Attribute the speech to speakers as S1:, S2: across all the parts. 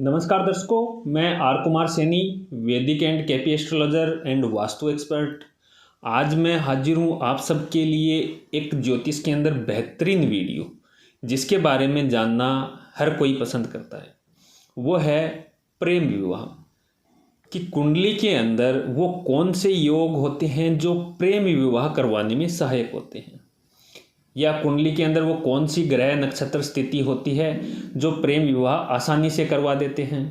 S1: नमस्कार दर्शकों, मैं आर कुमार सैनी, वैदिक and KP astrologer and vastu expert. आज मैं हाजिर हूँ आप सबके लिए एक ज्योतिष के अंदर बेहतरीन वीडियो, जिसके बारे में जानना हर कोई पसंद करता है। वो है प्रेम विवाह कि कुंडली के अंदर वो कौन से योग होते हैं जो प्रेम विवाह करवाने में सहायक होते हैं, या कुंडली के अंदर वो कौन सी ग्रह नक्षत्र स्थिति होती है जो प्रेम विवाह आसानी से करवा देते हैं।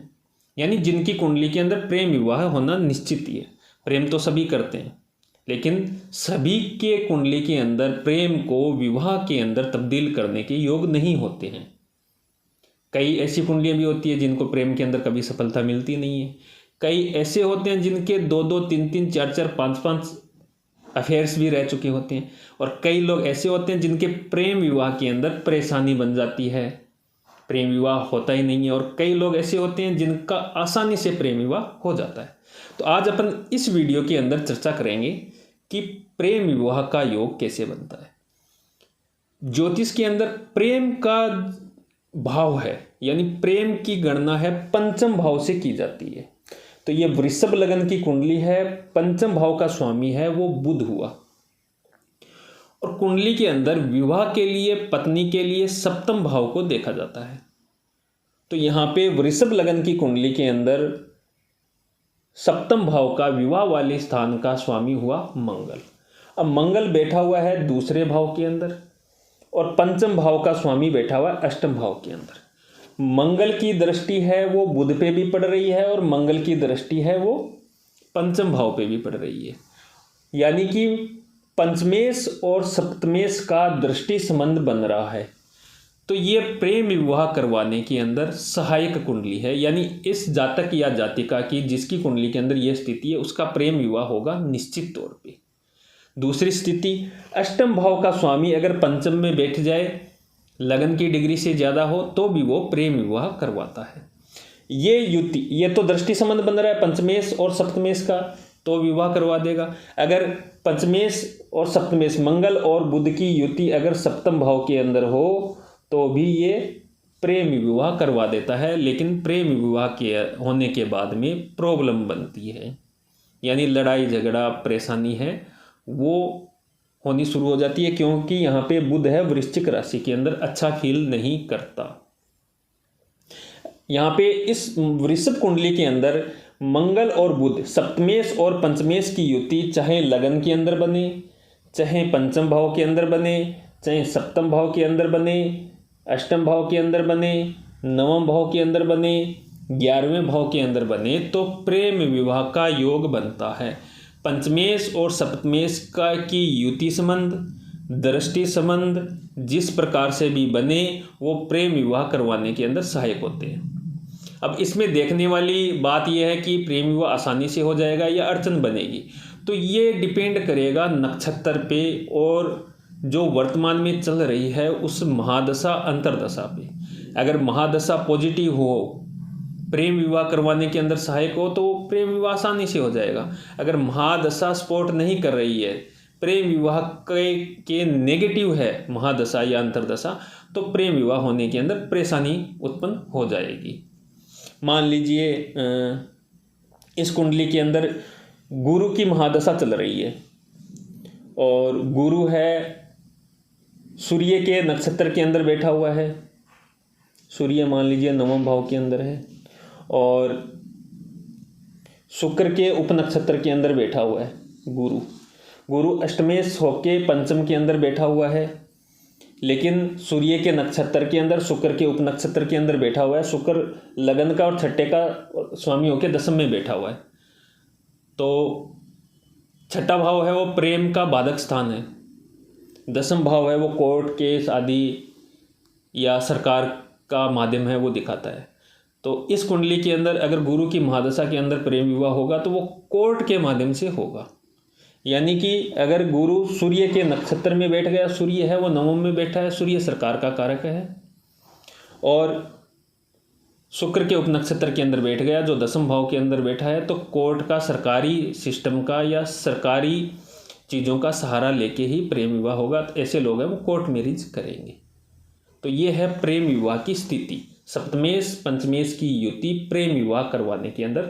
S1: यानी जिनकी कुंडली के अंदर प्रेम विवाह होना निश्चित ही है। प्रेम तो सभी करते हैं, लेकिन सभी के कुंडली के अंदर प्रेम को विवाह के अंदर तब्दील करने के योग नहीं होते हैं। कई ऐसी कुंडलियाँ भी होती है जिनको प्रेम के अंदर कभी सफलता मिलती नहीं है। कई ऐसे होते हैं जिनके 2-2, 3-3, 4-4, 5-5 अफेयर्स भी रह चुके होते हैं। और कई लोग ऐसे होते हैं जिनके प्रेम विवाह के अंदर परेशानी बन जाती है, प्रेम विवाह होता ही नहीं है। और कई लोग ऐसे होते हैं जिनका आसानी से प्रेम विवाह हो जाता है। तो आज अपन इस वीडियो के अंदर चर्चा करेंगे कि प्रेम विवाह का योग कैसे बनता है। ज्योतिष के अंदर प्रेम का भाव है, यानी प्रेम की गणना है पंचम भाव से की जाती है। तो ये वृषभ लगन की कुंडली है, पंचम भाव का स्वामी है वो बुध हुआ। और कुंडली के अंदर विवाह के लिए, पत्नी के लिए सप्तम भाव को देखा जाता है। तो यहाँ पे वृषभ लगन की कुंडली के अंदर सप्तम भाव का विवाह वाले स्थान का स्वामी हुआ मंगल। अब मंगल बैठा हुआ है दूसरे भाव के अंदर, और पंचम भाव का स्वामी बैठा हुआ है अष्टम भाव के अंदर। मंगल की दृष्टि है वो बुध पे भी पड़ रही है, और मंगल की दृष्टि है वो पंचम भाव पे भी पड़ रही है। यानी कि पंचमेश और सप्तमेश का दृष्टि संबंध बन रहा है। तो ये प्रेम विवाह करवाने के अंदर सहायक कुंडली है। यानी इस जातक या जातिका की जिसकी कुंडली के अंदर यह स्थिति है, उसका प्रेम विवाह होगा निश्चित तौर पे। दूसरी स्थिति, अष्टम भाव का स्वामी अगर पंचम में बैठ जाए, लगन की डिग्री से ज़्यादा हो, तो भी वो प्रेम विवाह करवाता है। ये युति, ये तो दृष्टि संबंध बन रहा है पंचमेश और सप्तमेश का, तो विवाह करवा देगा। अगर पंचमेश और सप्तमेश, मंगल और बुध की युति अगर सप्तम भाव के अंदर हो, तो भी ये प्रेम विवाह करवा देता है। लेकिन प्रेम विवाह के होने के बाद में प्रॉब्लम बनती है, यानी लड़ाई झगड़ा परेशानी है वो होनी शुरू हो जाती है, क्योंकि यहाँ पे बुध है वृश्चिक राशि के अंदर, अच्छा फील नहीं करता। यहाँ पे इस वृषभ कुंडली के अंदर मंगल और बुध, सप्तमेश और पंचमेश की युति चाहे लगन के अंदर बने, चाहे पंचम भाव के अंदर बने, चाहे सप्तम भाव के अंदर बने, अष्टम भाव के अंदर बने, नवम भाव के अंदर बने, 11वें भाव के अंदर बने, तो प्रेम विवाह का योग बनता है। पंचमेश और सप्तमेश का की युति संबंध, दृष्टि संबंध जिस प्रकार से भी बने, वो प्रेम विवाह करवाने के अंदर सहायक होते हैं। अब इसमें देखने वाली बात यह है कि प्रेम विवाह आसानी से हो जाएगा या अड़चन बनेगी। तो ये डिपेंड करेगा नक्षत्र पे और जो वर्तमान में चल रही है उस महादशा अंतरदशा पे। अगर महादशा पॉजिटिव हो, प्रेम विवाह करवाने के अंदर सहायक हो, तो प्रेम विवाह आसानी से हो जाएगा। अगर महादशा सपोर्ट नहीं कर रही है, प्रेम विवाह के नेगेटिव है महादशा या अंतरदशा, तो प्रेम विवाह होने के अंदर परेशानी उत्पन्न हो जाएगी। मान लीजिए इस कुंडली के अंदर गुरु की महादशा चल रही है, और गुरु है सूर्य के नक्षत्र के अंदर बैठा हुआ है। सूर्य मान लीजिए नवम भाव के अंदर है, और शुक्र के उपनक्षत्र के अंदर बैठा हुआ है गुरु अष्टमेश होके पंचम के अंदर बैठा हुआ है, लेकिन सूर्य के नक्षत्र के अंदर, शुक्र के उपनक्षत्र के अंदर बैठा हुआ है। शुक्र लगन का और छठे का स्वामी होके दसम में बैठा हुआ है। तो छठा भाव है वो प्रेम का बाधक स्थान है, दसम भाव है वो कोर्ट केस आदि या सरकार का माध्यम है वो दिखाता है। तो इस कुंडली के अंदर अगर गुरु की महादशा के अंदर प्रेम विवाह होगा तो वो कोर्ट के माध्यम से होगा। यानी कि अगर गुरु सूर्य के नक्षत्र में बैठ गया, सूर्य है वो नवम में बैठा है, सूर्य सरकार का कारक है, और शुक्र के उपनक्षत्र के अंदर बैठ गया जो दसम भाव के अंदर बैठा है, तो कोर्ट का, सरकारी सिस्टम का या सरकारी चीज़ों का सहारा लेके ही प्रेम विवाह होगा। तो ऐसे लोग हैं वो कोर्ट मैरिज करेंगे। तो ये है प्रेम विवाह की स्थिति। सप्तमेश पंचमेश की युति प्रेम विवाह करवाने के अंदर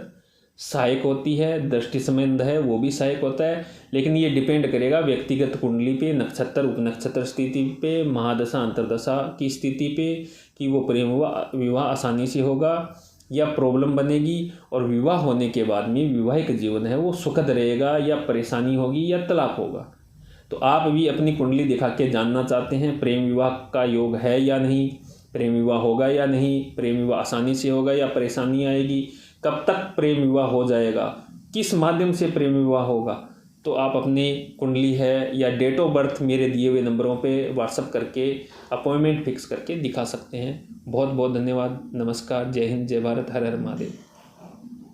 S1: सहायक होती है। दृष्टि संबंध है वो भी सहायक होता है, लेकिन ये डिपेंड करेगा व्यक्तिगत कुंडली पे, नक्षत्र उपनक्षत्र स्थिति पे, महादशा अंतरदशा की स्थिति पे, कि वो प्रेम विवाह आसानी से होगा या प्रॉब्लम बनेगी, और विवाह होने के बाद में वैवाहिक जीवन है वो सुखद रहेगा या परेशानी होगी या तलाक होगा। तो आप भी अपनी कुंडली दिखा के जानना चाहते हैं प्रेम विवाह का योग है या नहीं, प्रेम विवाह होगा या नहीं, प्रेम विवाह आसानी से होगा या परेशानी आएगी, कब तक प्रेम विवाह हो जाएगा, किस माध्यम से प्रेम विवाह होगा, तो आप अपनी कुंडली है या डेट ऑफ बर्थ मेरे दिए हुए नंबरों पे व्हाट्सअप करके अपॉइंटमेंट फिक्स करके दिखा सकते हैं। बहुत बहुत धन्यवाद। नमस्कार। जय हिंद, जय भारत, हर हर महादेव।